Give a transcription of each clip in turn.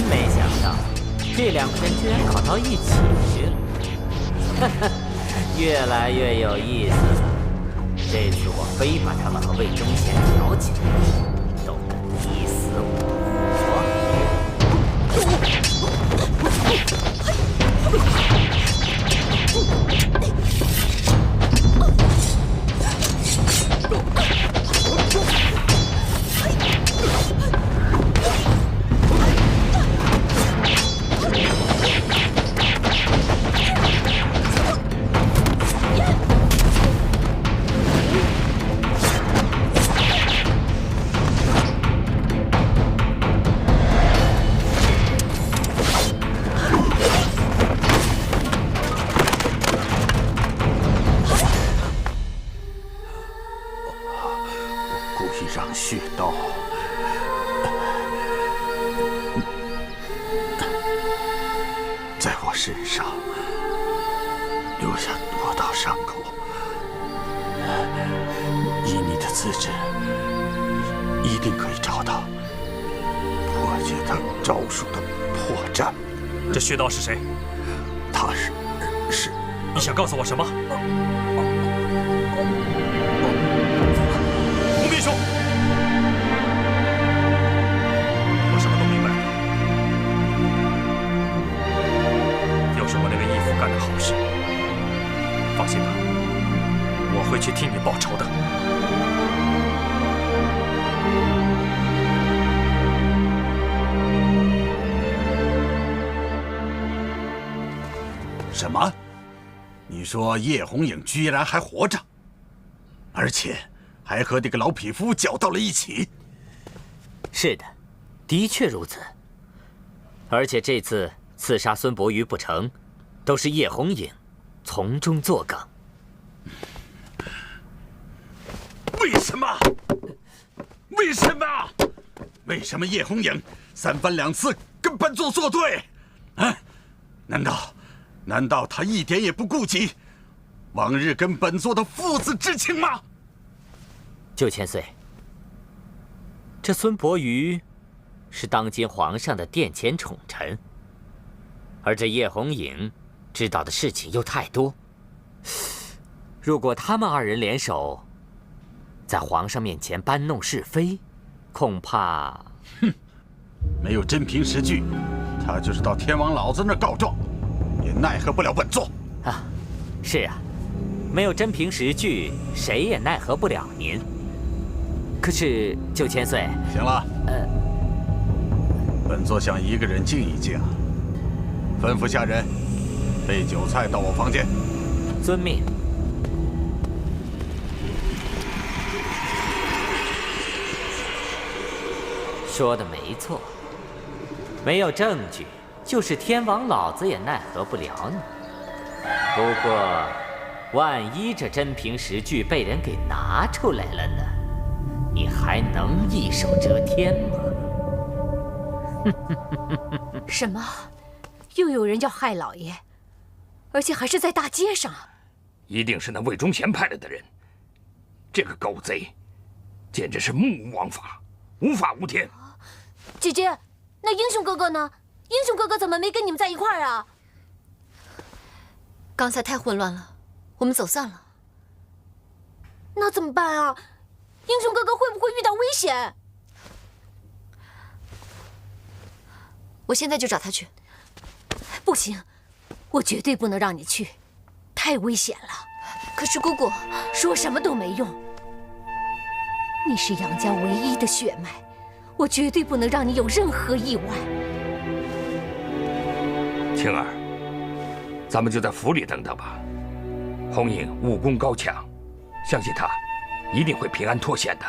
没想到，这两个人居然考到一起去了。哈哈，越来越有意思了。这次我非把他们和魏忠贤挑起来，都敢你死我血刀，在我身上留下多道伤口。以你的资质，一定可以找到破解他招数的破绽。这血刀是谁？他是。你想告诉我什么？吴秘书。 干的好事，放心吧，我会去替你报仇的。什么？你说叶红影居然还活着，而且还和那个老匹夫搅到了一起？是的，的确如此。而且这次刺杀孙伯瑜不成。 都是叶红影从中作梗。为什么？为什么？为什么叶红影三番两次跟本座作对？啊？难道他一点也不顾及往日跟本座的父子之情吗？9千岁，这孙伯瑜是当今皇上的殿前宠臣，而这叶红影。 知道的事情又太多，如果他们二人联手，在皇上面前搬弄是非，恐怕……哼，没有真凭实据，他就是到天王老子那儿告状，也奈何不了本座。啊，是啊，没有真凭实据，谁也奈何不了您。可是9千岁，行了，本座想一个人静一静，吩咐下人。 备酒菜到我房间。遵命。说的没错，没有证据，就是天王老子也奈何不了你。不过，万一这真凭实据被人给拿出来了呢？你还能一手遮天吗？什么？又有人要害老爷？ 而且还是在大街上，一定是那魏忠贤派来的人。这个狗贼，简直是目无王法，无法无天。姐姐，那英雄哥哥呢？英雄哥哥怎么没跟你们在一块儿啊？刚才太混乱了，我们走散了。那怎么办啊？英雄哥哥会不会遇到危险？我现在就找他去。不行。 我绝对不能让你去，太危险了。可是姑姑，说什么都没用。你是杨家唯一的血脉，我绝对不能让你有任何意外。青儿，咱们就在府里等等吧。红影武功高强，相信他一定会平安脱险的。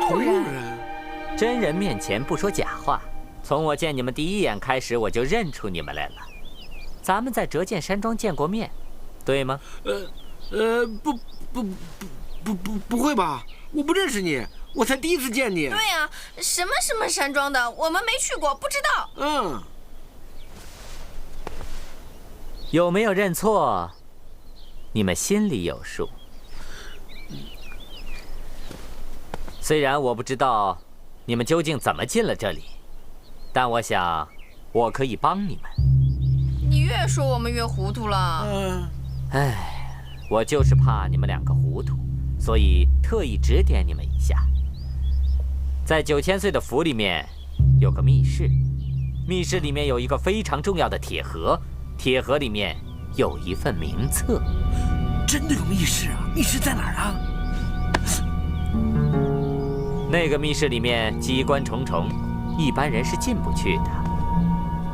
同人。 真人面前不说假话，从我见你们第一眼开始，我就认出你们来了。咱们在折剑山庄见过面，对吗？不会吧？我不认识你，我才第一次见你。对呀，什么山庄的，我们没去过，不知道。嗯。有没有认错？你们心里有数。虽然我不知道你们究竟怎么进了这里，但我想我可以帮你们。你越说我们越糊涂了。唉，我就是怕你们两个糊涂，所以特意指点你们一下。在9000岁的府里面有个密室，密室里面有一个非常重要的铁盒，铁盒里面有一份名册。真的有密室啊？密室在哪儿啊？那个密室里面机关重重，一般人是进不去的。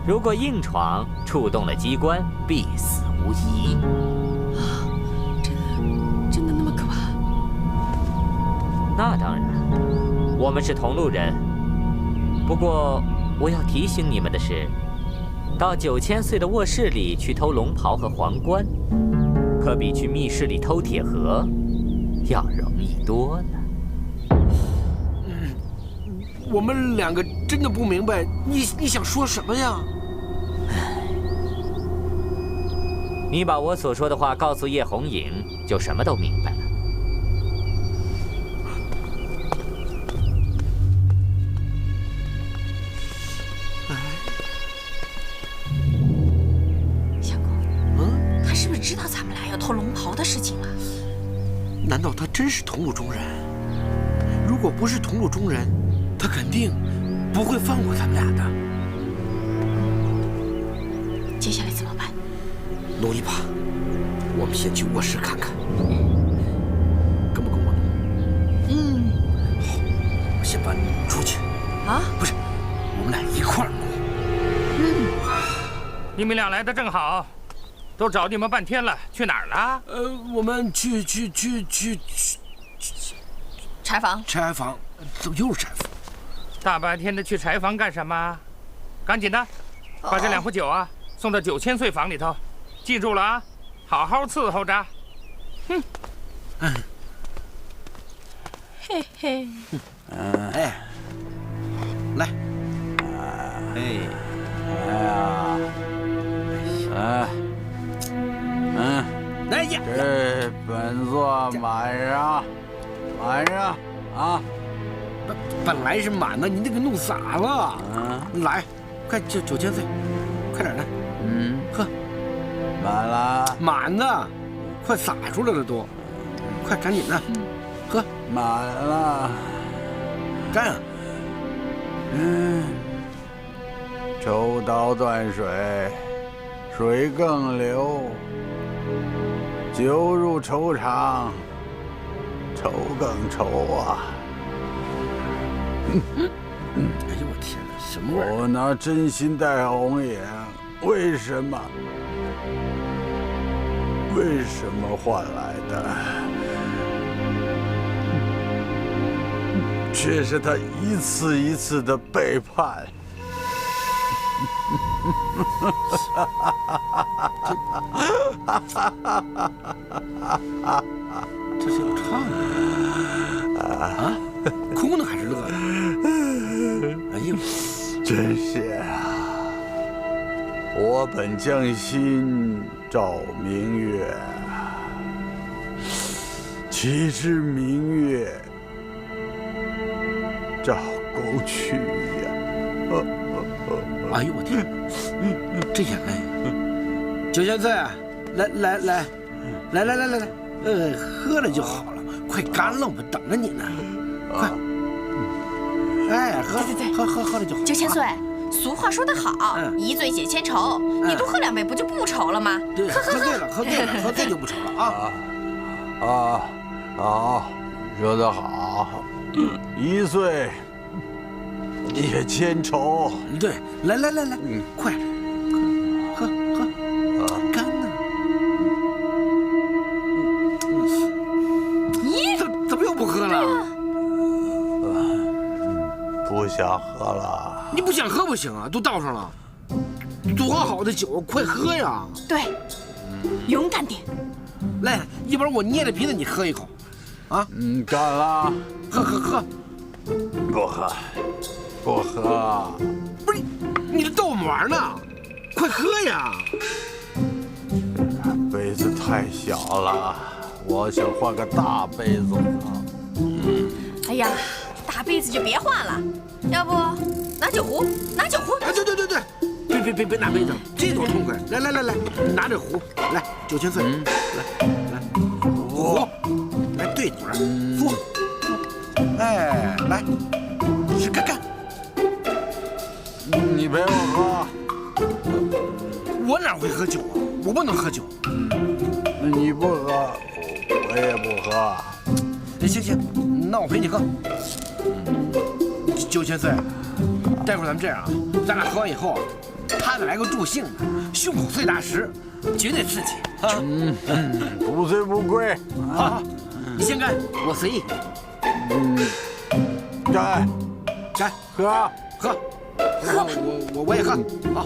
如果硬闯，触动了机关，必死无疑。真的那么可怕？那当然，我们是同路人。不过我要提醒你们的是，到9000岁的卧室里去偷龙袍和皇冠，可比去密室里偷铁盒要容易多了。我们两个真的不明白你想说什么呀？你把我所说的话告诉叶红影，就什么都明白了。相公，他是不是知道咱们俩要偷龙袍的事情了？难道他真是同路中人？如果不是同路中人，他肯定不会放过咱们俩的。接下来怎么办？奴一把，我们先去卧室看看。跟不跟我？好，我先把你出去。啊？不是，我们俩一块儿弄。你们俩来的正好，都找你们半天了，去哪儿了？我们去柴房。柴房，怎么又是柴房？大白天的去柴房干什么？赶紧的，把这2壶酒啊送到9000岁房里头，记住了啊，好好伺候着。嘿嘿。哎，来，来呀！这本座满上啊！本来是满的，你这个弄洒了。来，快9000岁，快点的。喝，满了，满的，快洒出来了都，快赶紧的，喝，满了。干啊！抽刀断水，水更流。酒入愁肠，愁更愁啊！哎呦我天哪，什么味儿？我拿真心待红颜，为什么换来的，却是他一次一次的背叛？这是要唱啊？哭呢还是乐呢？哎呦，真是啊！我本将心照明月，岂知明月照沟渠呀！哎呦我天，这眼泪！9000岁，来，喝了就好了，快干了，我们等着你呢，快！哎，喝了就好。 9000岁，俗话说得好，一醉解千愁。你多喝2杯，不就不愁了吗？对，喝醉就不愁了啊！好，说得好，一醉解千愁。对，来，快，喝，干呢！咦，怎么又不喝了？不想喝了。你不想喝不行啊，都倒上了，多好的酒，快喝呀！对，勇敢点。来，一会儿我捏着鼻子，你喝一口，啊？干了。喝。不喝。不是，你这逗我们玩呢？快喝呀！杯子太小了，我想换个大杯子。哎呀，杯子就别换了，要不拿酒壶，拿酒壶。哎，对，别拿杯子了，这多痛快！来，拿着壶，来，9000岁，来，壶，来对准，喝，哎，来，是干。你陪我喝。我哪会喝酒啊？我不能喝酒。你不喝，我也不喝。行，那我陪你喝。9000岁，待会儿咱们这样啊，咱俩喝完以后，他再来个助兴的，胸口碎大石，绝对刺激啊！不醉不归。好，你先干，我随意。干，喝。我也喝。好，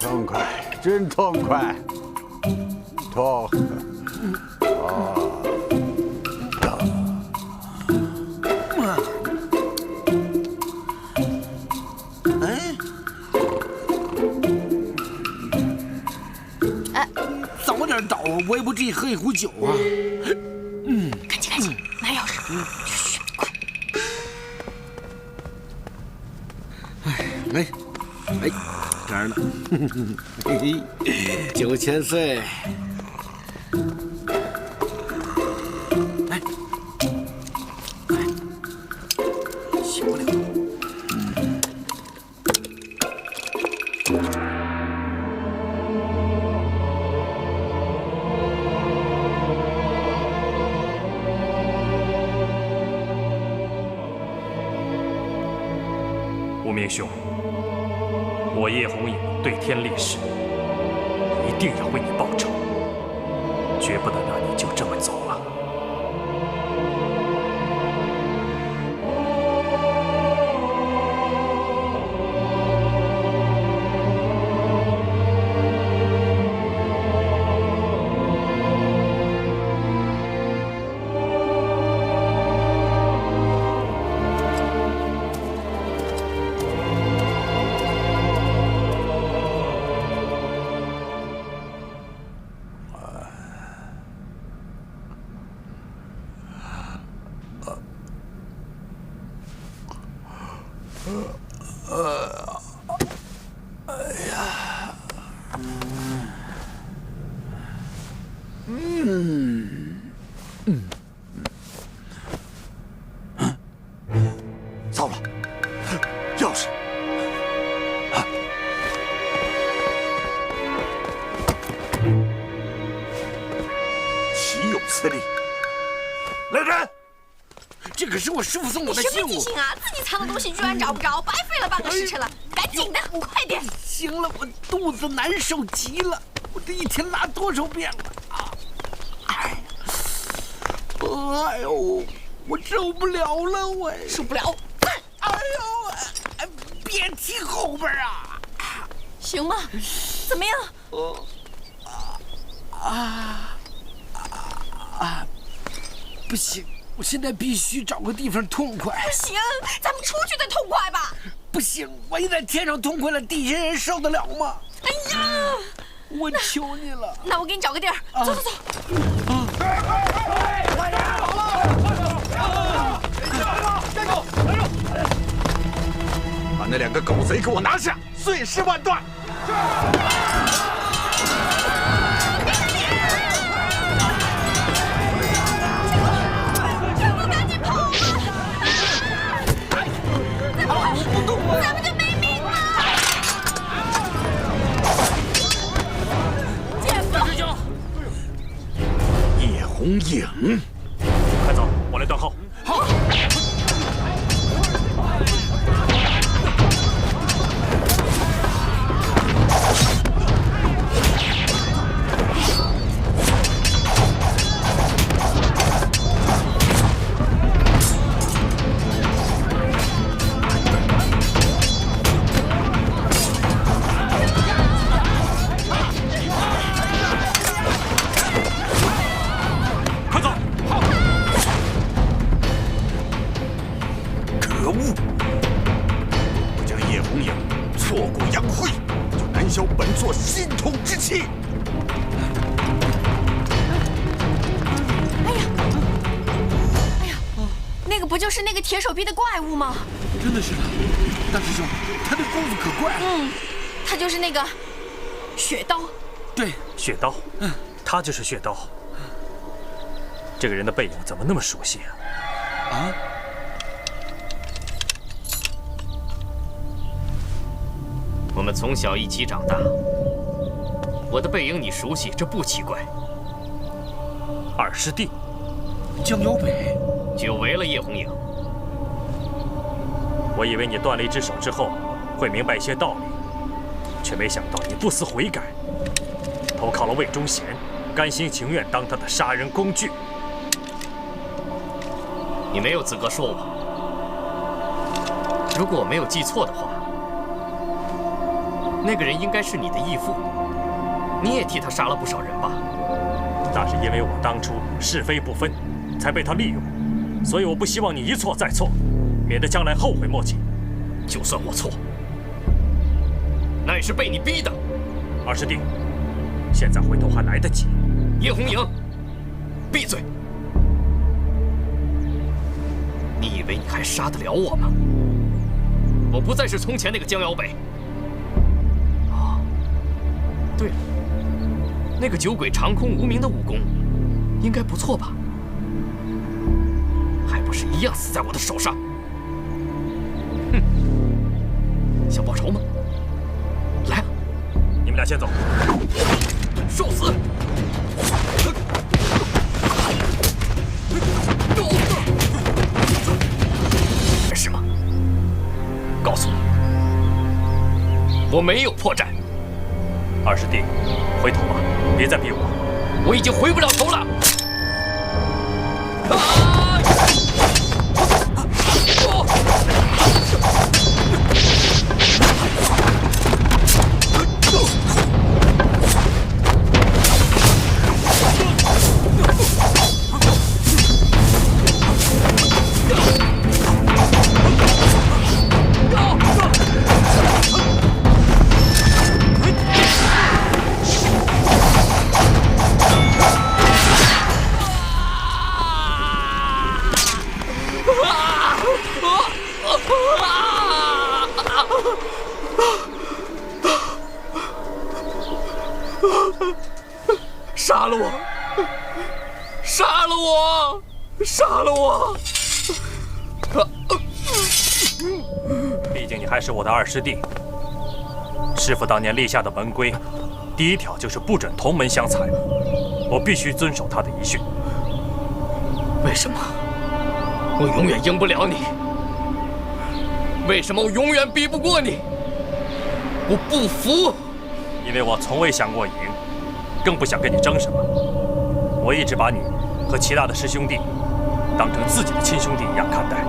痛快，真痛快，痛。早点倒，我也不至于喝一壶酒啊。赶紧，拿钥匙。嘘，快。哎，这儿呢。9000岁。来，行不了。无名兄，我叶红影对天立誓，一定要为你报仇，绝不能让你就这么走了。糟了，钥匙！岂有此理！来人！这可是我师傅送我的什信物。么记性啊！自己藏的东西居然找不着，白费了半个时辰了。赶紧的，快点！行了，我肚子难受极了，我这一天拉多少遍了啊！哎呦，我受不了了，我受不了！哎呦，别提后边啊！行吗？怎么样？不行，我现在必须找个地方痛快。不行，咱们出去再痛快吧。不行，万一在天上痛快了，地下人受得了吗？哎呀，我求你了。那我给你找个地儿，走。把那2个狗贼给我拿下，碎尸万段！全部赶紧跑吧！再不跑，咱们就没命了！姐夫，师兄，叶红影，快走，我来断后。好。不不就是那个铁手臂的怪物吗？真的是他，大师兄，他的功夫可怪。他就是那个雪刀。对，雪刀，他就是雪刀。这个人的背影怎么那么熟悉啊？啊？我们从小一起长大，我的背影你熟悉，这不奇怪。二师弟，江瑶北，久违了叶红影。我以为你断了一只手之后会明白一些道理，却没想到你不思悔改，投靠了魏忠贤，甘心情愿当他的杀人工具。你没有资格说我。如果我没有记错的话，那个人应该是你的义父，你也替他杀了不少人吧？那是因为我当初是非不分，才被他利用，所以我不希望你一错再错，免得将来后悔莫及。就算我错，那也是被你逼的。二师弟，现在回头还来得及。叶红影，闭嘴！你以为你还杀得了我吗？我不再是从前那个江瑶北。哦，对了，那个酒鬼长空无名的武功，应该不错吧？还不是一样死在我的手上？哼，想报仇吗？来啊！你们俩先走。受死！干什么？告诉我，我没有破绽。二师弟，回头吧，别再逼我。我已经回不了头了。杀了我！杀了我！杀了我！毕竟你还是我的二师弟，师父当年立下的门规，第一条就是不准同门相残，我必须遵守他的遗训。为什么我永远赢不了你？为什么我永远比不过你？我不服！因为我从未想过赢，更不想跟你争什么。我一直把你和其他的师兄弟当成自己的亲兄弟一样看待。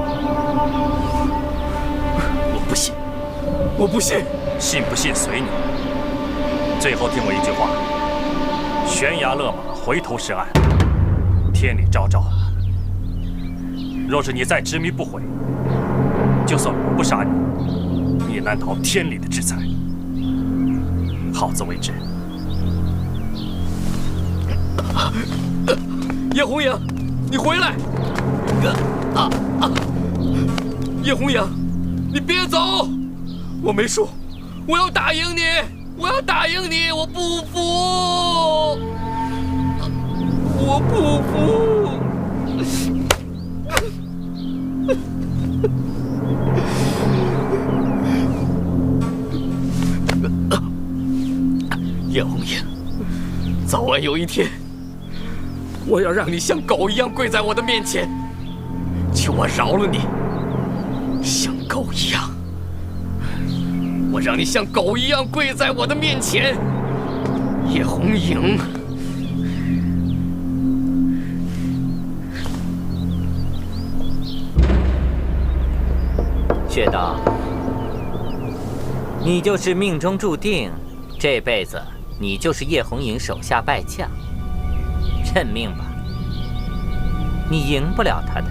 我不信，我不信！信不信随你。最后听我一句话：悬崖勒马，回头是岸，天理昭昭。若是你再执迷不悔，就算我不杀你，你也难逃天理的制裁。好自为之。叶红影，你回来！叶红影，你别走！我没输，我要打赢你！我要打赢你！我不服！我不服！叶红影，早晚有一天，我要让你像狗一样跪在我的面前，求我饶了你，像狗一样。我让你像狗一样跪在我的面前，叶红影。雪刀，你就是命中注定，这辈子你就是叶红影手下败将。认命吧，你赢不了他的。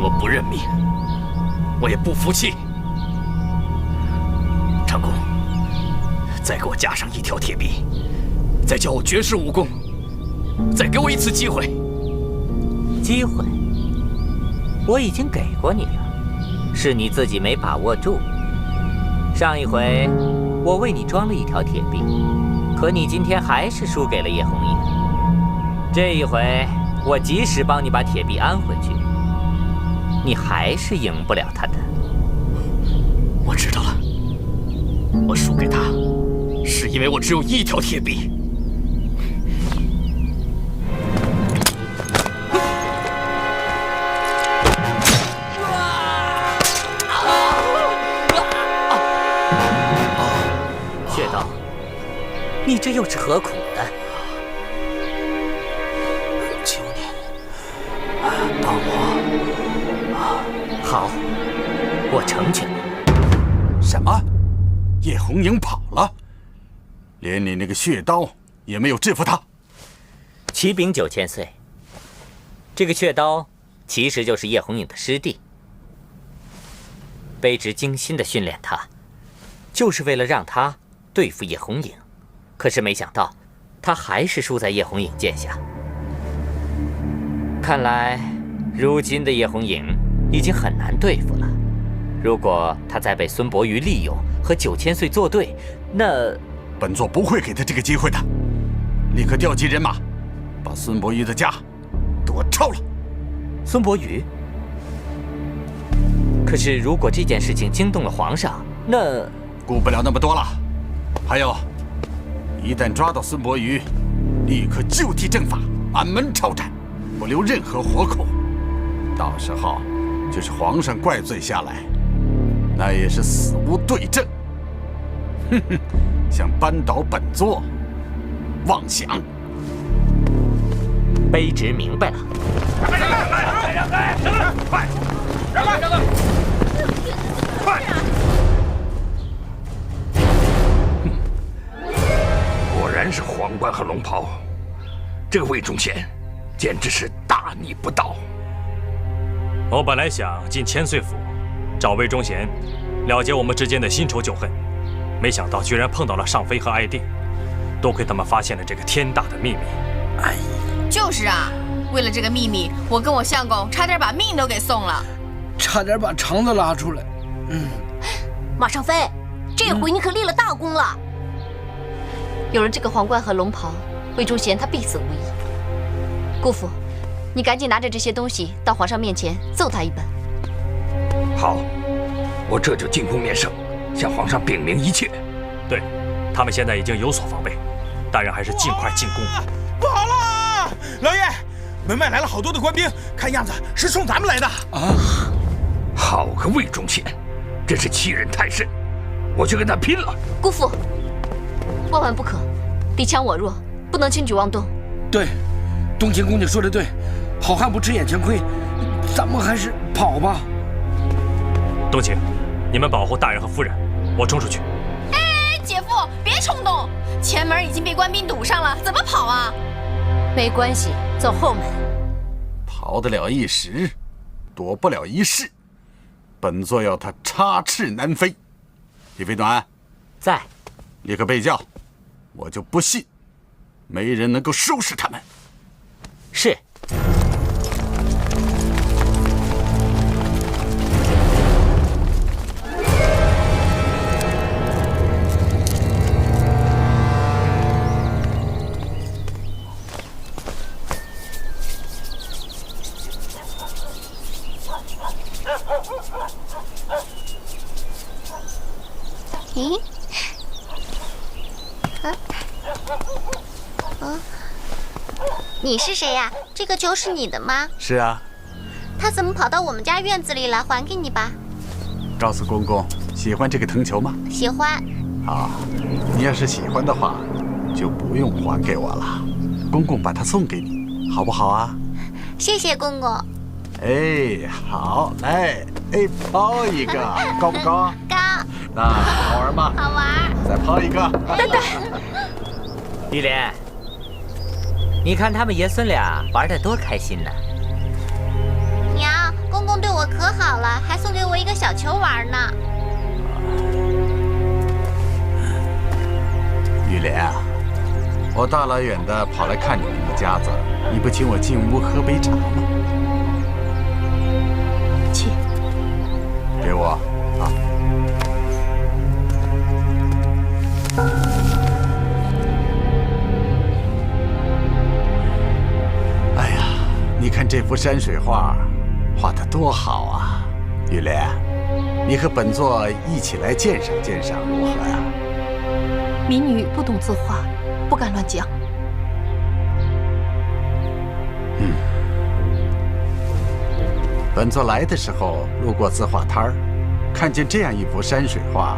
我不认命，我也不服气。长工，再给我加上一条铁臂，再教我绝世武功，再给我一次机会。机会？我已经给过你了，是你自己没把握住。上一回我为你装了一条铁臂，可你今天还是输给了叶红影。这一回我及时帮你把铁臂安回去，你还是赢不了他的。我知道了，我输给他，是因为我只有一条铁臂。血道，你这又是何苦呢？求你，帮我。好，我成全你。什么？叶红影跑了？连你那个血刀也没有制服他？启禀9000岁，这个血刀其实就是叶红影的师弟。卑职精心的训练他，就是为了让他对付叶红影，可是没想到他还是输在叶红影剑下。看来如今的叶红影已经很难对付了。如果他再被孙伯瑜利用和9000岁作对，那本座不会给他这个机会的。立刻调集人马，把孙伯瑜的家夺抄了。孙伯瑜？可是如果这件事情惊动了皇上，那顾不了那么多了。还有，一旦抓到孙伯瑜，立刻就地正法，满门抄斩，不留任何活口。到时候就是皇上怪罪下来，那也是死无对证。哼哼，想扳倒本座，妄想！卑职明白了。让开！快！让开！快！果然是皇冠和龙袍，这个魏忠贤简直是大逆不道。我本来想进千岁府，找魏忠贤了结我们之间的新仇旧恨，没想到居然碰到了尚妃和爱弟，多亏他们发现了这个天大的秘密。哎，就是啊，为了这个秘密，我跟我相公差点把命都给送了，差点把肠子拉出来。马尚飞，这回你可立了大功了。有了这个皇冠和龙袍，魏忠贤他必死无疑。姑父，你赶紧拿着这些东西到皇上面前奏他一本。好，我这就进宫面圣，向皇上禀明一切。对，他们现在已经有所防备，大人还是尽快进宫。不好了，老爷，门外来了好多的官兵，看样子是冲咱们来的啊！好个魏忠贤，真是欺人太甚！我去跟他拼了！姑父，万万不可，敌强我弱，不能轻举妄动。对，冬青公主说的对，好汉不吃眼前亏，咱们还是跑吧。冬青，你们保护大人和夫人，我冲出去。哎，姐夫，别冲动，前门已经被官兵堵上了，怎么跑啊？没关系，走后门。逃得了一时，躲不了一世。本座要他插翅难飞。李飞短在，立刻备轿，我就不信没人能够收拾他们。是。咦？你是谁呀？这个球是你的吗？是啊。他怎么跑到我们家院子里来？还给你吧。告诉公公，喜欢这个藤球吗？喜欢。好，你要是喜欢的话，就不用还给我了。公公把它送给你，好不好啊？谢谢公公。哎，好，来，哎，抛一个，高不高？高。那好玩吗？好玩。再抛一个。等等。玉莲，你看他们爷孙俩玩得多开心呢。娘，公公对我可好了，还送给我一个小球玩呢。玉莲啊，我大老远的跑来看你们一家子，你不请我进屋喝杯茶吗？请。给我啊。哎呀，你看这幅山水画，画得多好啊！玉莲，你和本座一起来鉴赏鉴赏，如何呀？民女不懂字画，不敢乱讲。本座来的时候路过字画摊儿，看见这样一幅山水画，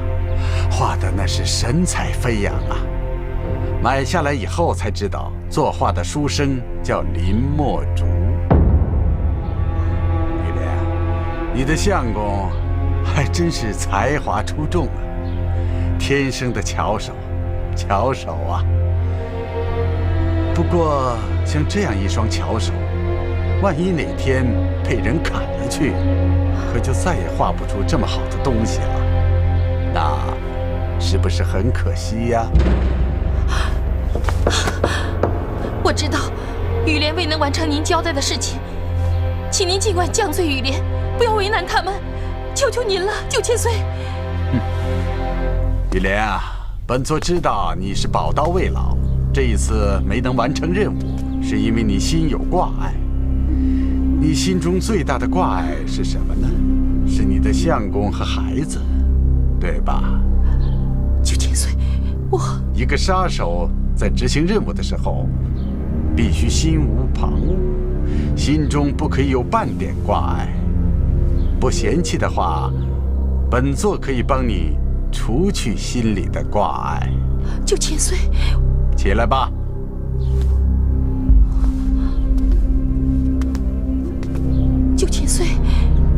画的那是神采飞扬啊！买下来以后才知道，作画的书生叫林墨竹。玉莲，你的相公还真是才华出众啊，天生的巧手，巧手啊！不过像这样一双巧手，万一哪天被人砍了去，可就再也画不出这么好的东西了，那是不是很可惜呀？我知道，雨莲未能完成您交代的事情，请您尽管降罪雨莲，不要为难他们，求求您了，9000岁。玉莲啊，本座知道你是宝刀未老，这一次没能完成任务，是因为你心有挂碍。你心中最大的挂碍是什么呢？是你的相公和孩子，对吧？9000岁，我一个杀手在执行任务的时候，必须心无旁骛，心中不可以有半点挂碍。不嫌弃的话，本座可以帮你除去心里的挂碍。9000岁，起来吧。9000岁，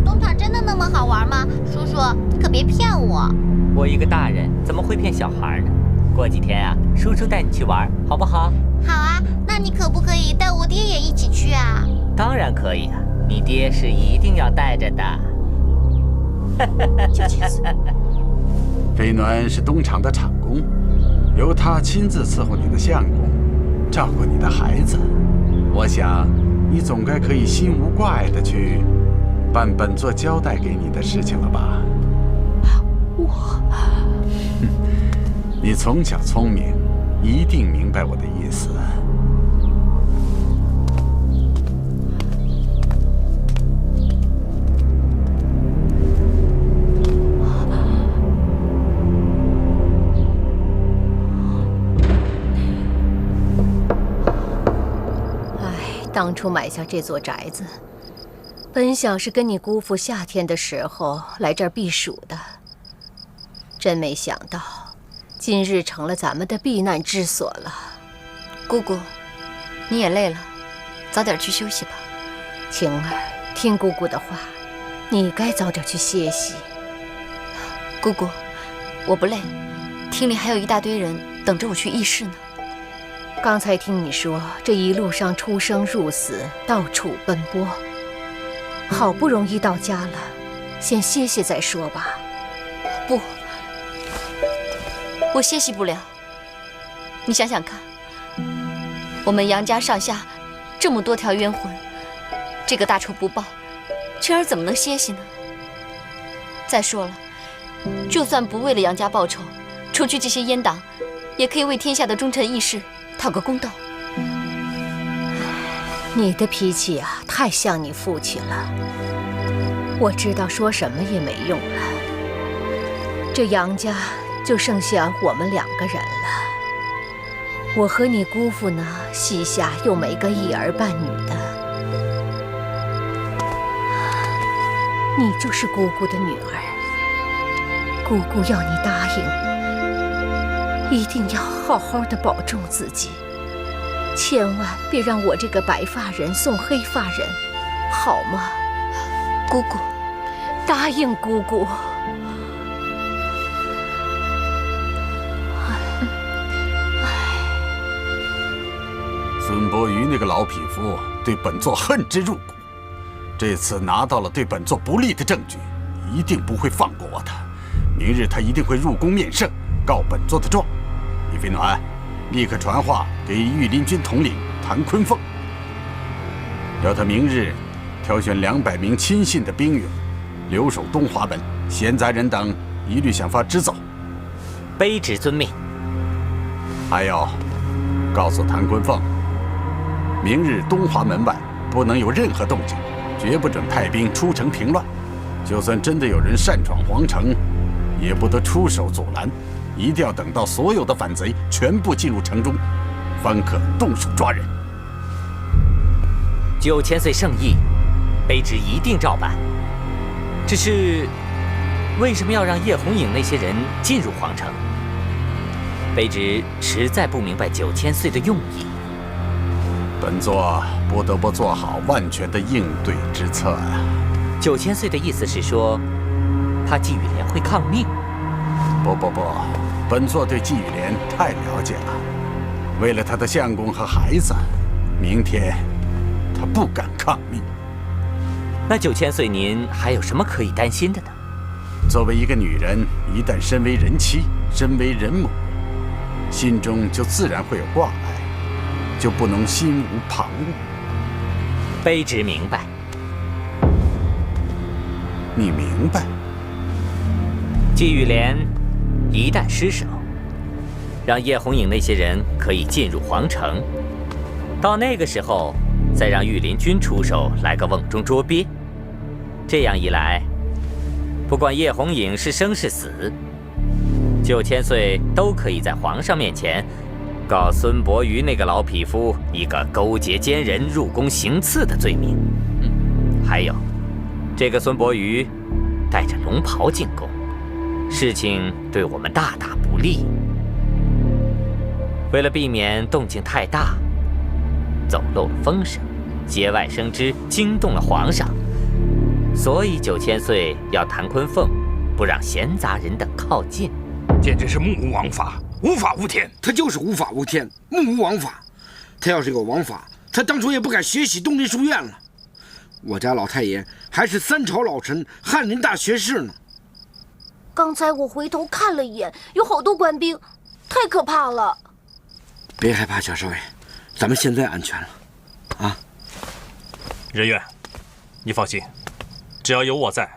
东厂真的那么好玩吗？叔叔，你可别骗我。我一个大人怎么会骗小孩呢？过几天啊，叔叔带你去玩，好不好？好啊，那你可不可以带我爹也一起去啊？当然可以啊，你爹是一定要带着的。9000岁，飞鸾是东厂的厂工，由他亲自伺候你的相公，照顾你的孩子。我想，你总该可以心无挂碍的去办本座交代给你的事情了吧？你从小聪明，一定明白我的意思。当初买下这座宅子，本想是跟你姑父夏天的时候来这儿避暑的，真没想到，今日成了咱们的避难之所了。姑姑，你也累了，早点去休息吧。晴儿，听姑姑的话，你该早点去歇息。姑姑，我不累，厅里还有一大堆人等着我去议事呢。刚才听你说，这一路上出生入死，到处奔波，好不容易到家了，先歇歇再说吧。不，我歇息不了。你想想看，我们杨家上下这么多条冤魂，这个大仇不报，晨儿怎么能歇息呢？再说了，就算不为了杨家报仇，除去这些阉党，也可以为天下的忠臣义士讨个公道。你的脾气啊，太像你父亲了。我知道说什么也没用了。这杨家就剩下我们2个人了。我和你姑父呢，膝下又没个一儿半女的。你就是姑姑的女儿，姑姑要你答应，一定要好好的保重自己，千万别让我这个白发人送黑发人，好吗？姑姑，答应姑姑。孙伯瑜那个老匹夫对本座恨之入骨，这次拿到了对本座不利的证据，一定不会放过我的。明日他一定会入宫面圣，告本座的状。李飞鸾，立刻传话给御林军统领谭坤凤，要他明日挑选200名亲信的兵勇，留守东华门，闲杂人等一律想法支走。卑职遵命。还有，告诉谭坤凤，明日东华门外不能有任何动静，绝不准派兵出城平乱。就算真的有人擅闯皇城，也不得出手阻拦，一定要等到所有的反贼全部进入城中，方可动手抓人。9000岁圣意，卑职一定照办。只是，为什么要让叶红影那些人进入皇城？卑职实在不明白9000岁的用意。本座不得不做好万全的应对之策啊。9000岁的意思是说，怕纪雨莲会抗命？不，本座对纪雨莲太了解了。为了他的相公和孩子，明天他不敢抗命。那9000岁您还有什么可以担心的呢？作为一个女人，一旦身为人妻，身为人母，心中就自然会有挂碍，就不能心无旁骛。卑职明白。你明白？纪雨莲一旦失手，让叶红影那些人可以进入皇城，到那个时候再让御林军出手来个瓮中捉鳖。这样一来，不管叶红影是生是死，9000岁都可以在皇上面前告孙伯瑜那个老匹夫一个勾结奸人、入宫行刺的罪名。还有，这个孙伯瑜带着龙袍进宫，事情对我们大大不利。为了避免动静太大，走漏了风声，节外生枝，惊动了皇上，所以9000岁要谭坤凤不让闲杂人等靠近。简直是目无王法，无法无天。他就是无法无天，目无王法。他要是有王法，他当初也不敢学习东林书院了。我家老太爷还是3朝老臣，翰林大学士呢。刚才我回头看了一眼，有好多官兵，太可怕了。别害怕，小少爷，咱们现在安全了，啊！人愿，你放心，只要有我在，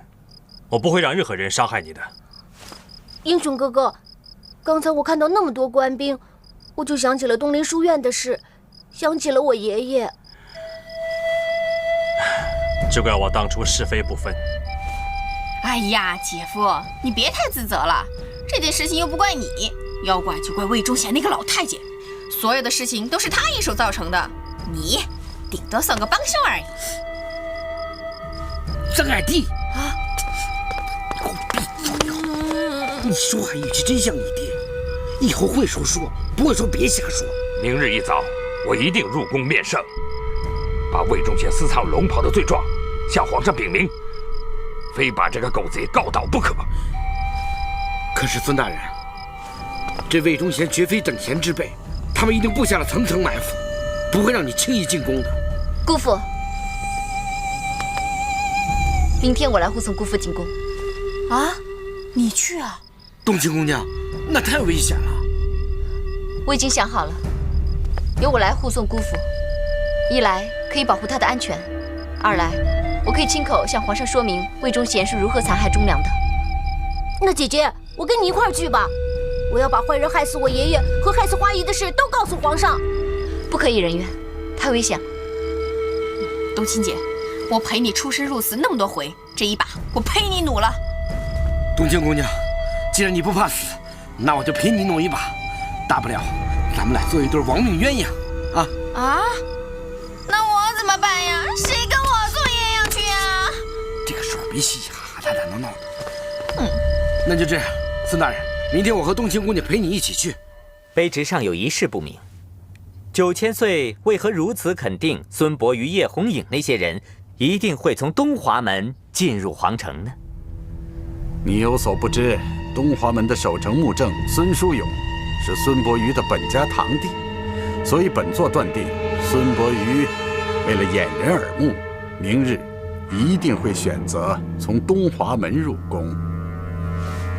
我不会让任何人伤害你的。英雄哥哥，刚才我看到那么多官兵，我就想起了东林书院的事，想起了我爷爷。只怪我当初是非不分。哎呀，姐夫，你别太自责了，这件事情又不怪你，要怪就怪魏忠贤那个老太监，所有的事情都是他一手造成的，你顶多算个帮凶而已。曾爱弟啊，你给我闭嘴！你说话语气真像你爹，以后会说说，不会说别瞎说。明日一早，我一定入宫面圣，把魏忠贤私藏龙袍的罪状向皇上禀明，非把这个狗贼告倒不可。可是孙大人，这魏忠贤绝非等闲之辈，他们一定布下了层层埋伏，不会让你轻易进宫的。姑父，明天我来护送姑父进宫。啊，你去啊？冬青姑娘，那太危险了。我已经想好了，由我来护送姑父，一来可以保护他的安全，二来我可以亲口向皇上说明魏忠贤是如何残害忠良的。那姐姐，我跟你一块儿去吧，我要把坏人害死我爷爷和害死花姨的事都告诉皇上。不可以，人愿，太危险了。冬青姐，我陪你出生入死那么多回，这一把我陪你努了。冬青姑娘，既然你不怕死，那我就陪你努一把，大不了咱们俩做一对亡命鸳鸯啊！啊？那我怎么办呀？谁跟我做鸳鸯去啊？这个事儿别嘻嘻哈哈、打打闹闹的。那就这样，孙大人，明天我和冬青姑娘陪你一起去。卑职尚有一事不明，9000岁为何如此肯定孙伯瑜、叶红影那些人一定会从东华门进入皇城呢？你有所不知，东华门的守城木正孙叔勇是孙伯瑜的本家堂弟，所以本座断定，孙伯瑜为了掩人耳目，明日一定会选择从东华门入宫。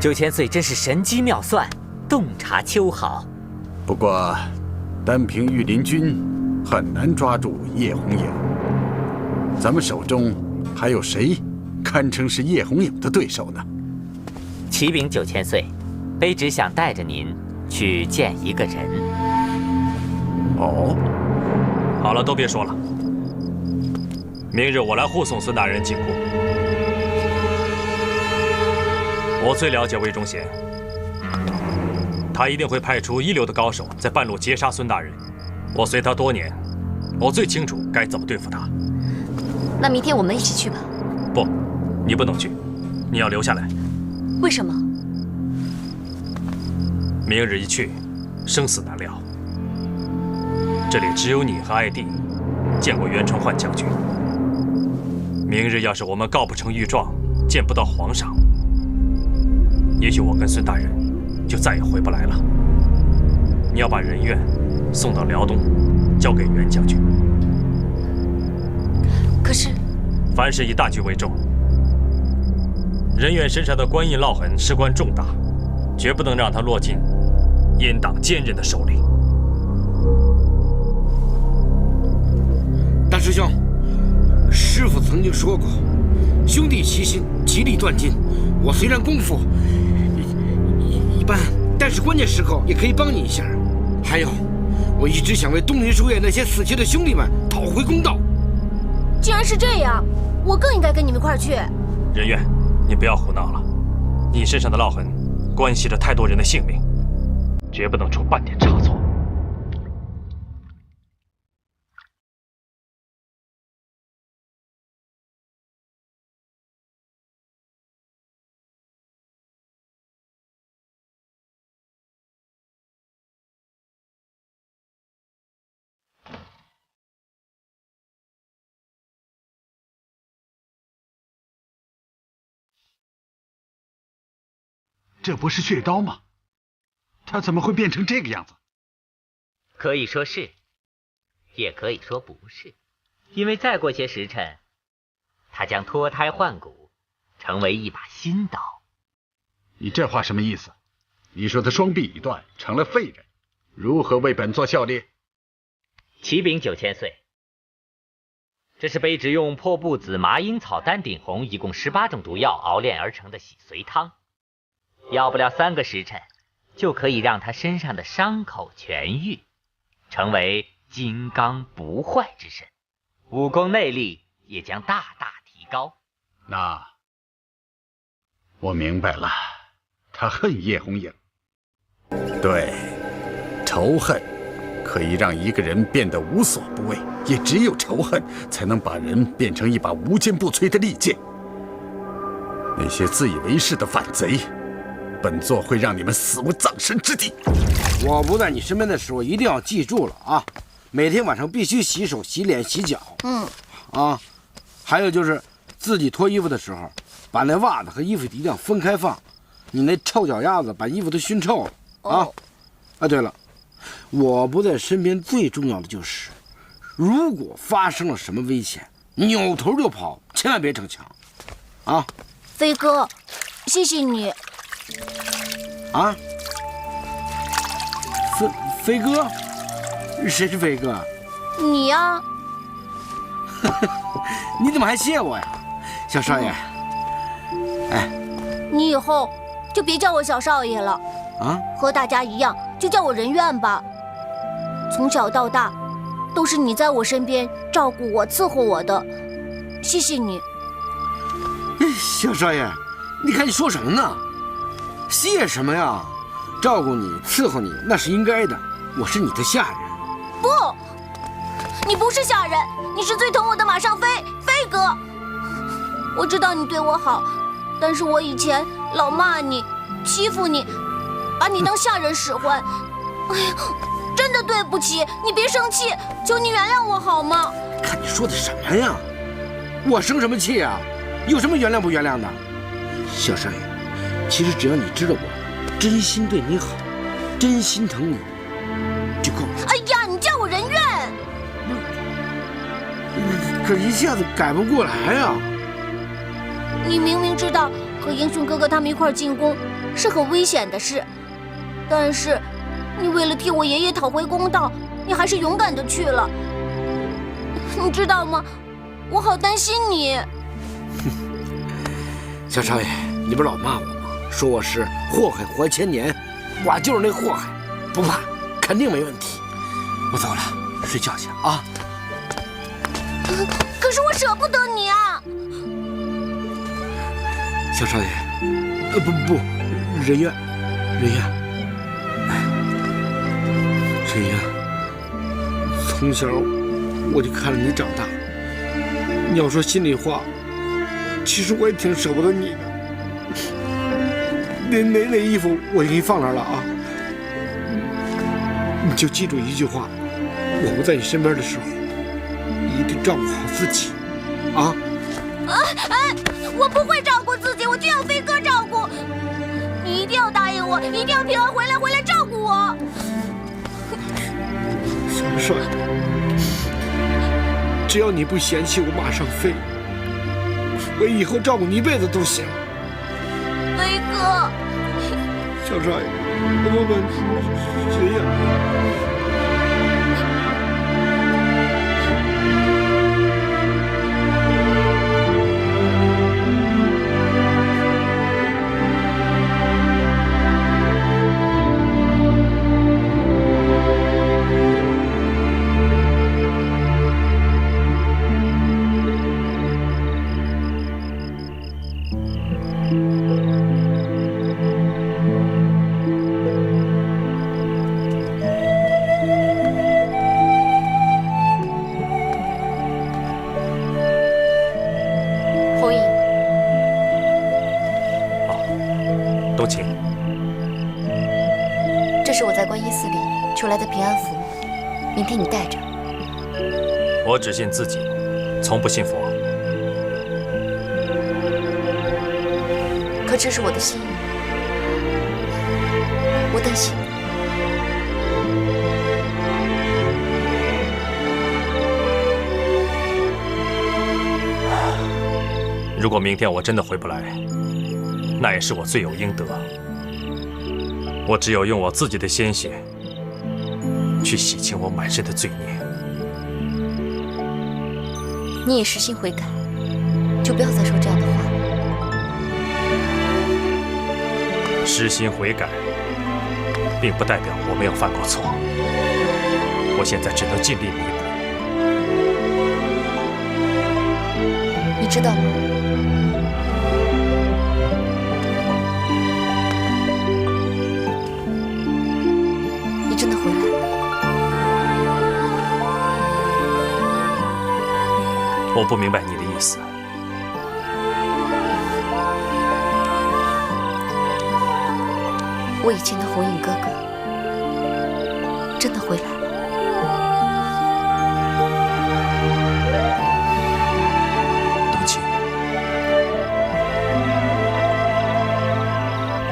9000岁真是神机妙算，洞察秋毫。不过单凭御林军很难抓住叶红影。咱们手中还有谁堪称是叶红影的对手呢？启禀9000岁，卑职想带着您去见一个人。哦，好了，都别说了。明日我来护送孙大人进宫。我最了解魏忠贤，他一定会派出一流的高手在半路截杀孙大人。我随他多年，我最清楚该怎么对付他。那明天我们一起去吧。不，你不能去，你要留下来。为什么？明日一去，生死难料。这里只有你和艾弟见过袁崇焕将军。明日要是我们告不成御状，见不到皇上，也许我跟孙大人就再也回不来了。你要把人愿送到辽东，交给袁将军。可是，凡事以大局为重。人愿身上的官印烙痕事关重大，绝不能让他落进阉党奸人的手里。大师兄，师父曾经说过，兄弟齐心，其利断金。我虽然功夫一般，但是关键时刻也可以帮你一下。还有，我一直想为东林书院那些死去的兄弟们讨回公道。既然是这样，我更应该跟你们一块儿去。人愿，你不要胡闹了，你身上的烙痕关系着太多人的性命，绝不能出半点差错。这不是血刀吗？他怎么会变成这个样子？可以说是，也可以说不是，因为再过些时辰，他将脱胎换骨，成为一把新刀。你这话什么意思？你说他双臂已断，成了废人，如何为本座效力？启禀9000岁，这是卑职用破布子、麻樱草、丹顶红一共18种毒药熬炼而成的洗髓汤。要不了3个时辰，就可以让他身上的伤口痊愈，成为金刚不坏之身，武功内力也将大大提高。那我明白了，他恨叶红影。对，仇恨可以让一个人变得无所不为，也只有仇恨才能把人变成一把无坚不摧的利剑。那些自以为是的反贼，本座会让你们死无葬身之地。我不在你身边的时候，一定要记住了啊！每天晚上必须洗手、洗脸、洗脚。还有就是自己脱衣服的时候，把那袜子和衣服一定要分开放。你那臭脚丫子把衣服都熏臭了啊！对了，我不在身边最重要的就是，如果发生了什么危险，扭头就跑，千万别逞强啊！飞哥，谢谢你。啊，飞哥，谁是飞哥？你呀。你怎么还谢我呀，小少爷？哎，你以后就别叫我小少爷了啊，和大家一样，就叫我人愿吧。从小到大，都是你在我身边照顾我、伺候我的，谢谢你。小少爷，你看你说什么呢？谢什么呀？照顾你、伺候你那是应该的，我是你的下人。不，你不是下人，你是最疼我的马上飞哥。我知道你对我好，但是我以前老骂你、欺负你，把你当下人使唤。哎呀，真的对不起，你别生气，求你原谅我好吗？看你说的什么呀？我生什么气啊？有什么原谅不原谅的？小少爷，其实只要你知道我真心对你好，真心疼你，就够了。哎呀，你叫我人愿，可一下子改不过来呀。你明明知道和英雄哥哥他们一块进宫是很危险的事，但是你为了替我爷爷讨回公道，你还是勇敢的去了。你知道吗？我好担心你。小少爷，你不是老骂我吗？说我是祸害活1000年，我就是那祸害，不怕，肯定没问题。我走了，睡觉去啊。可是我舍不得你啊。小少爷，不，人愿，人愿，从小我就看着你长大。你要说心里话，其实我也挺舍不得你的。那衣服我给你放那儿了啊，你就记住一句话：我不在你身边的时候，一定照顾好自己，啊！我不会照顾自己，我就要飞哥照顾。你一定要答应我，一定要平安回来照顾我。小帅，只要你不嫌弃我，马上飞，我以后照顾你一辈子都行。飞哥，小帅，谁呀？都请。这是我在观音寺里求来的平安符，明天你带着。我只信自己，从不信佛。可这是我的心意，我担心。如果明天我真的回不来，那也是我罪有应得。我只有用我自己的鲜血去洗清我满身的罪孽。你也实心悔改，就不要再说这样的话了。实心悔改，并不代表我没有犯过错。我现在只能尽力弥补。你知道吗？你真的回来了。我不明白你的意思。我以前的红影哥哥真的回来了。冬青，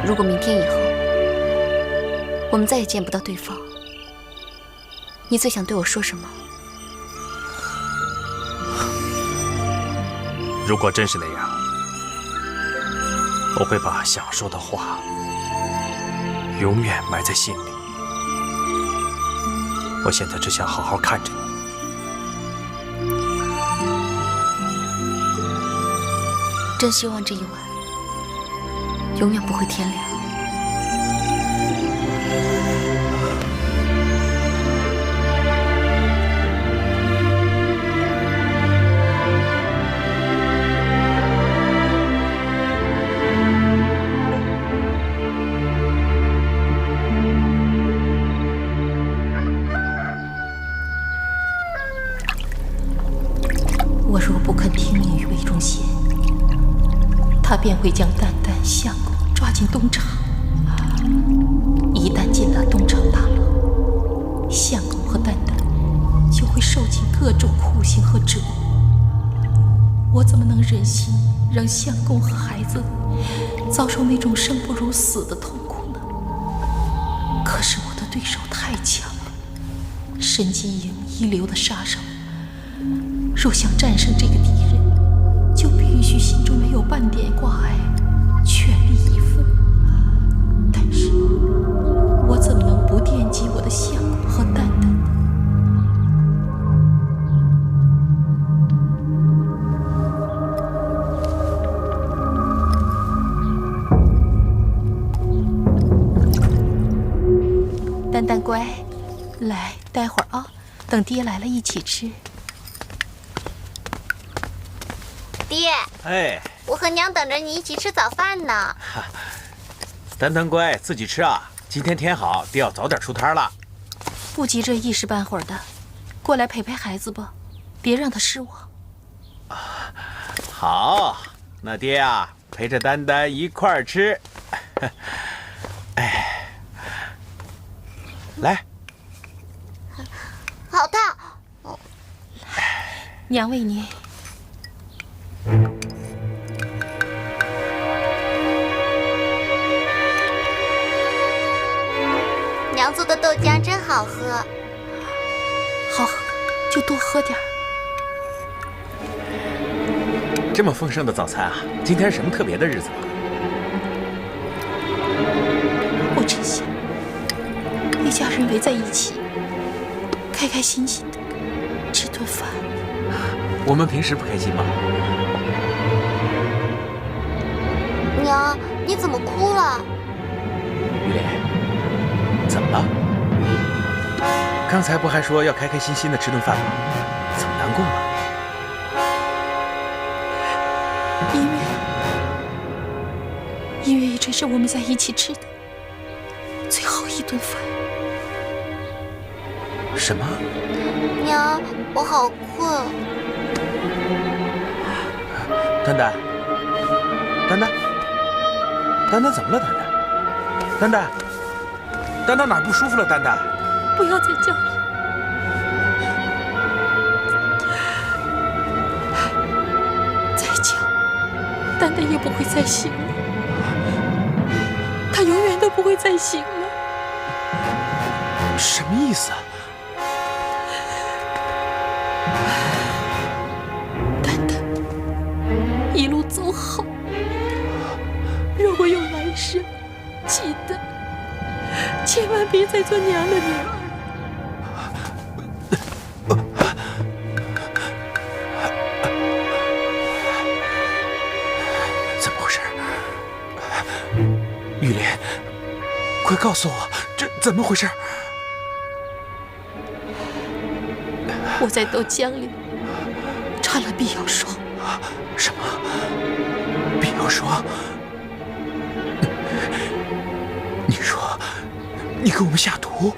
如果明天以后我们再也见不到对方，你最想对我说什么？如果真是那样，我会把想说的话永远埋在心里。我现在只想好好看着你。真希望这一晚永远不会天亮。我若不肯听命于魏忠贤，他便会将蛋蛋、相公抓进东厂。一旦进了东厂大牢，相公和蛋蛋就会受尽各种酷刑和折磨。我怎么能忍心让相公和孩子遭受那种生不如死的痛苦呢？可是我的对手太强了，神经营一流的杀手。若想战胜这个敌人，就必须心中没有半点挂碍，全力以赴。但是，我怎么能不惦记我的相公和蛋蛋呢？丹丹乖，来，待会儿啊，等爹来了一起吃。爹，哎，我和娘等着你一起吃早饭呢。丹丹乖，自己吃啊。今天天好，爹要早点出摊了。不急这一时半会儿的，过来陪陪孩子吧，别让他失望。好，那爹啊，陪着丹丹一块儿吃。哎，来，好烫。娘喂你。娘做的豆浆真好喝。好喝就多喝点儿。这么丰盛的早餐啊，今天是什么特别的日子吗？我只想一家人围在一起，开开心心的吃顿饭。我们平时不开心吗？娘，你怎么哭了？玉莲，怎么了？刚才不还说要开开心心的吃顿饭吗？怎么难过了？因为这是我们在一起吃的最后一顿饭。什么？娘，我好困。丹丹，丹丹，丹丹怎么了？丹丹，丹丹，丹丹哪儿不舒服了？丹丹，不要再叫了。再叫，丹丹也不会再醒了。他永远都不会再醒了。什么意思啊？丹丹，一路走好。如果有来生，记得千万别再做娘的女儿。怎么回事？玉莲，快告诉我，这怎么回事？我在豆浆里掺了避药霜。什么？避药霜？你说，你给我们下毒？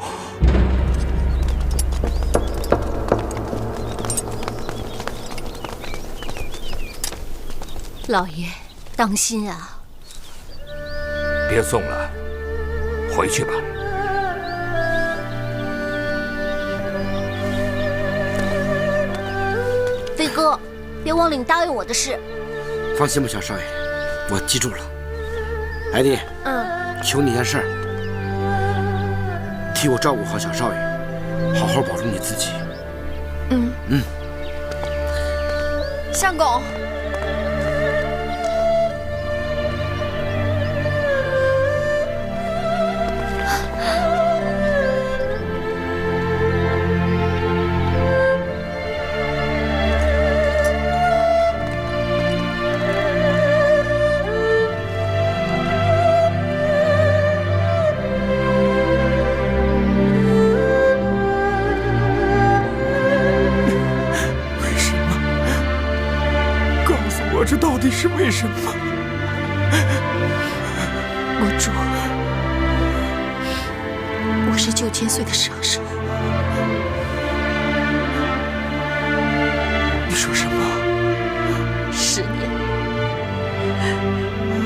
老爷，当心啊！别送了，回去吧。飞哥，别忘了你答应我的事。放心吧，小少爷，我记住了。艾迪，求你件事儿，替我照顾好小少爷，好好保重你自己。相公。这到底是为什么？魔主，我是9000岁的杀手。你说什么？10年，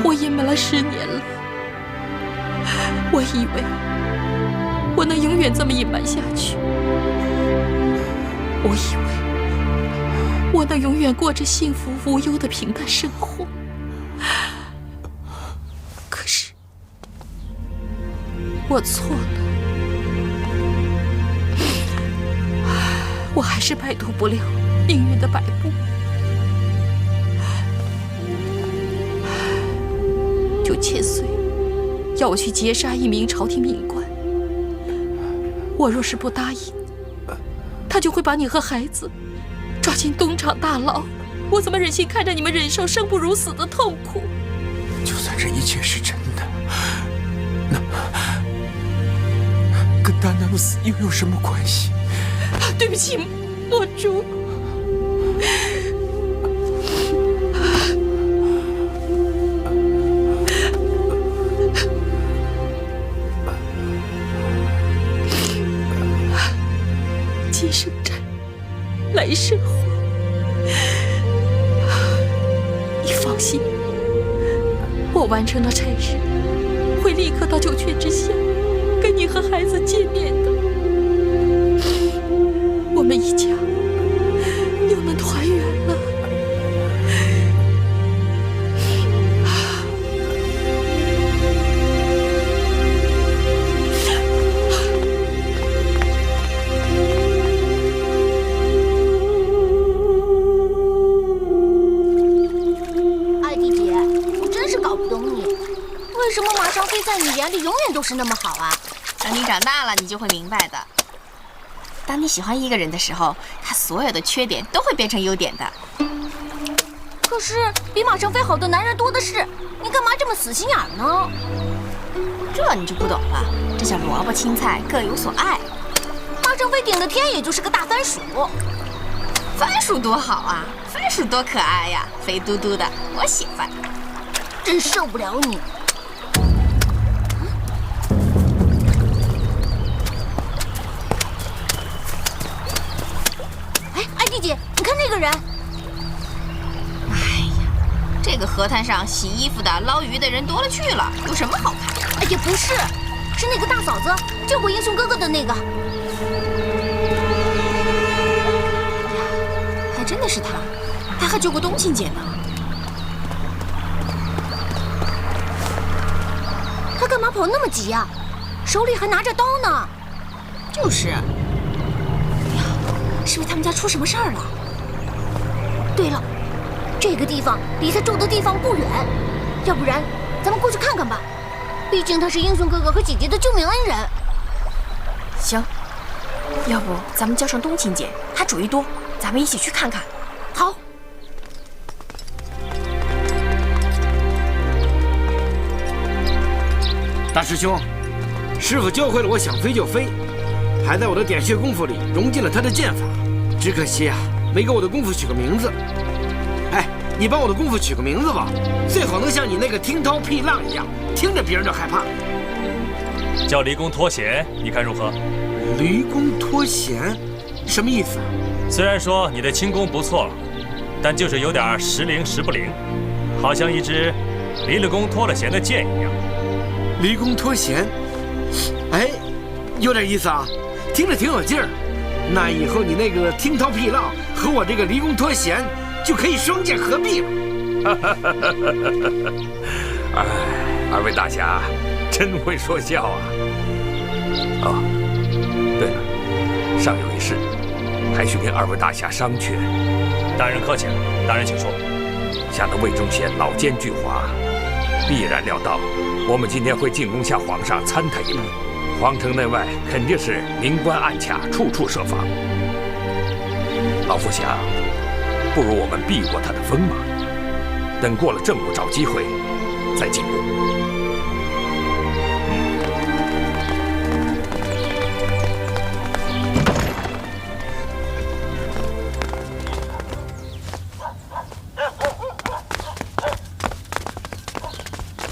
我隐瞒了10年了。我以为我能永远这么隐瞒下去，我以为我能永远过着幸福无忧的平淡生活。可是，我错了，我还是摆脱不了命运的摆布。9000岁，要我去劫杀一名朝廷命官，我若是不答应，他就会把你和孩子抓进东厂大牢，我怎么忍心看着你们忍受生不如死的痛苦？就算这一切是真的，那跟丹丹的死又有什么关系？对不起，墨珠。今生债，来生还。你放心，我完成了差事，会立刻到九泉之下，跟你和孩子见面的。我们一家又能团圆了。为什么马尚飞在你眼里永远都是那么好啊？等你长大了，你就会明白的。当你喜欢一个人的时候，他所有的缺点都会变成优点的。可是比马尚飞好的男人多的是，你干嘛这么死心眼呢？这你就不懂了，这叫萝卜青菜各有所爱。马尚飞顶的天也就是个大番薯。番薯多好啊，番薯多可爱呀，肥嘟嘟的，我喜欢。真受不了你！哎，艾迪姐，你看那个人。哎呀，这个河滩上洗衣服的、捞鱼的人多了去了，有什么好看？哎呀，不是，是那个大嫂子救过英雄哥哥的那个。还真的是他，他还救过冬青姐呢。他干嘛跑那么急呀？手里还拿着刀呢。就是。呀，是不是他们家出什么事儿了？对了，这个地方离他住的地方不远，要不然咱们过去看看吧。毕竟他是英雄哥哥和姐姐的救命恩人。行，要不咱们叫上冬青姐，她主意多，咱们一起去看看。好。大师兄，师傅教会了我想飞就飞，还在我的点穴功夫里融进了他的剑法。只可惜啊，没给我的功夫取个名字。哎，你帮我的功夫取个名字吧，最好能像你那个听涛辟浪一样，听着别人就害怕。叫离宫脱险，你看如何？离宫脱险，什么意思啊？虽然说你的轻功不错，但就是有点时灵时不灵，好像一支离了宫脱了弦的剑一样。离宫脱弦，哎，有点意思啊，听着挺有劲儿。那以后你那个听涛辟浪和我这个离宫脱弦就可以双剑合璧了。哎，二位大侠真会说笑啊！哦，对了，尚有一事，还需跟二位大侠商榷。大人客气了，大人请说。像那魏忠贤老奸巨猾，必然料到我们今天会进宫向皇上参他一把，皇城内外肯定是明关暗卡，处处设防。老夫想，不如我们避过他的锋芒，等过了正午找机会再进宫。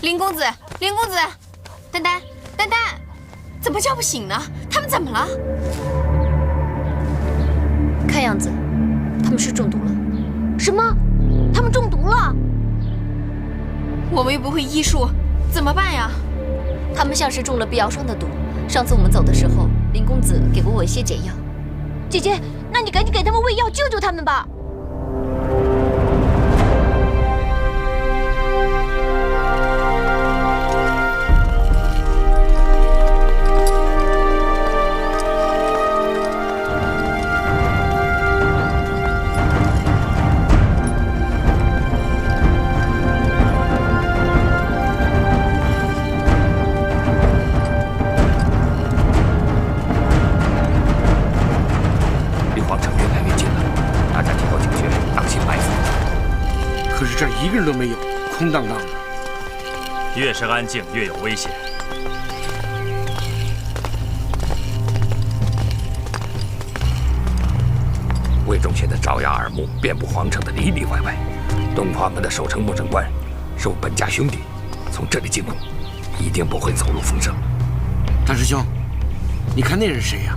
林公子，林公子，丹丹，丹丹，怎么叫不醒呢？他们怎么了？看样子，他们是中毒了。什么？他们中毒了？我们又不会医术，怎么办呀？他们像是中了碧瑶霜的毒。上次我们走的时候，林公子给过我一些解药。姐姐，那你赶紧给他们喂药，救救他们吧。一个人都没有，空荡荡的。越是安静，越有危险。魏忠贤的爪牙耳目遍布皇城的里里外外，东华门的守城莫正官受本家兄弟从这里进攻，一定不会走漏风声。大师兄，你看那人是谁呀？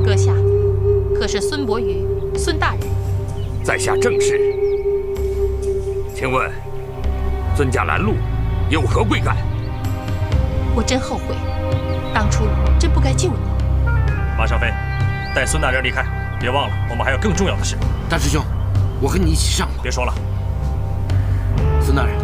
阁下，可是孙伯瑜，孙大人？在下正是。请问，尊驾拦路，有何贵干？我真后悔，当初真不该救你。马少飞，带孙大人离开，别忘了，我们还有更重要的事。大师兄，我和你一起上吧。别说了，孙大人。